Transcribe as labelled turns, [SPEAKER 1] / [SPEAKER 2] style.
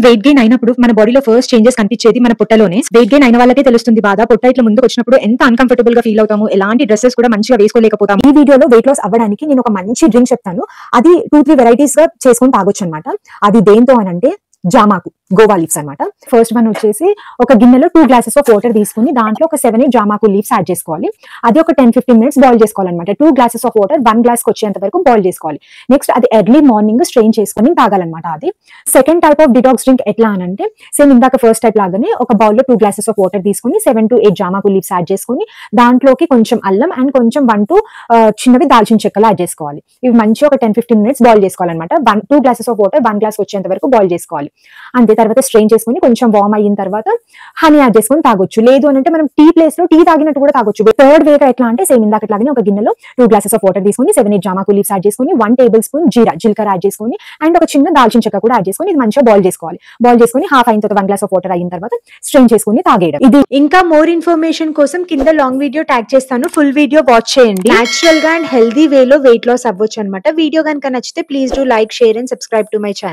[SPEAKER 1] Weight gain అయినప్పుడు మన బాడీలో ఫస్ట్ చేంజెస్ కనిపించేది మన పొట్టలోనే. వెయిట్ గెయిన్ అయిన వాళ్ళకే తెలుస్తుంది బాధ. పొట్ట ఇట్లా ముందుకు వచ్చినప్పుడు ఎంత అన్కంఫర్టబుల్ గా ఫీల్ అవుతాము, ఎలాంటి డ్రెస్సెస్ కూడా మంచిగా వేసుకోలేకపోతాము. ఈ వీడియోలో వెయిట్ లాస్ అవ్వడానికి నేను ఒక మంచి డ్రింక్ చెప్తాను. అది 2-3 వెరైటీస్ గా చేసుకొని తాగొచ్చు అనమాట. అది దేంతో అనంటే జామాకు, గోవా లీవ్స్ అనమాట. ఫస్ట్ వన్ వచ్చేసి ఒక గిన్నెలో 2 గ్లాసెస్ ఆఫ్ వాటర్ తీసుకుని దాంట్లో ఒక 7-8 జామాకు లీవ్స్ యాడ్ చేసుకోవాలి. అది ఒక 10-15 మినిట్స్ బాయిల్ చేసుకోవాలన్నమాట. 2 గ్లాసెస్ ఆఫ్ వాటర్ 1 గ్లాస్ వచ్చేంత వరకు బాయిల్ చేసుకోవాలి. నెక్స్ట్ అది ఎర్లీ మార్నింగ్ స్ట్రెయిన్ చేసుకుని తాగాలన్నమాట. అది second type of detox drink ఎట్లా అనంటే సేమ్ ఇందాక ఫస్ట్ టైప్ లాగానే ఒక బౌల్ లో 2 గ్లాసెస్ ఆఫ్ వాటర్ తీసుకుని 7-8 జామాకు లీవ్స్ యాడ్ చేసుకుని దాంట్లోకి కొంచెం అల్లం అండ్ కొంచెం 1-2 చిన్నవి దాల్చిన చెక్కలు యాడ్ చేసుకోవాలి. ఇవి మంచిగా ఒక 10-15 మినిట్స్ బాయిల్ చేసుకోవాలన్నమాట. 2 గ్లాసెస్ ఆఫ్ వాటర్ 1 గ్లాస్ వచ్చేంత వరకు బాయిల్ చేసుకోవాలి. అంతే. తర్వాత స్ట్రెయిన్ చేసుకుని కొంచెం వార్మ్ అయిన తర్వాత హనీ యాడ్ చేసుకుని తాగొచ్చు. లేదు అని అంటే మనం టీ ప్లేస్ లో టీ తాగినట్టు కూడా తాగొచ్చు. థర్డ్ వేగా ఎట్లా అంటే సేమ్ ఇందాకట్లాగానే ఒక గిన్నెలో 2 గ్లాసెస్ ఆఫ్ వాటర్ తీసుకుని 7-8 జామాకు లీవ్స్ యాడ్ చేసుకుని 1 టేబుల్ స్పూన్ జీలకర్ర యాడ్ చేసుకుని అండ్ ఒక చిన్న దాల్చిన చెక్క కూడా యాడ్ చేసుకుని ఇది మంచిగా బాయిల్ చేసుకోవాలి. బాయిల్ చేసుకుని హాఫ్ అయిన తర్వాత 1 గ్లాస్ ఆఫ్ వాటర్ అయిన తర్వాత స్ట్రెయిన్ చేసుకుని తాగేయడం. ఇది
[SPEAKER 2] ఇంకా మోర్ ఇన్ఫర్మేషన్ కోసం కింద లాంగ్ వీడియో ట్యాగ్ చేస్తాను, ఫుల్ వీడియో వాచ్ చేయండి. నేచురల్ గా అండ్ హెల్దీ వేలో వెయిట్ లాస్ అవ్వచ్చు అనమాట. వీడియో కనుక నచ్చితే please do like, share and subscribe to my channel.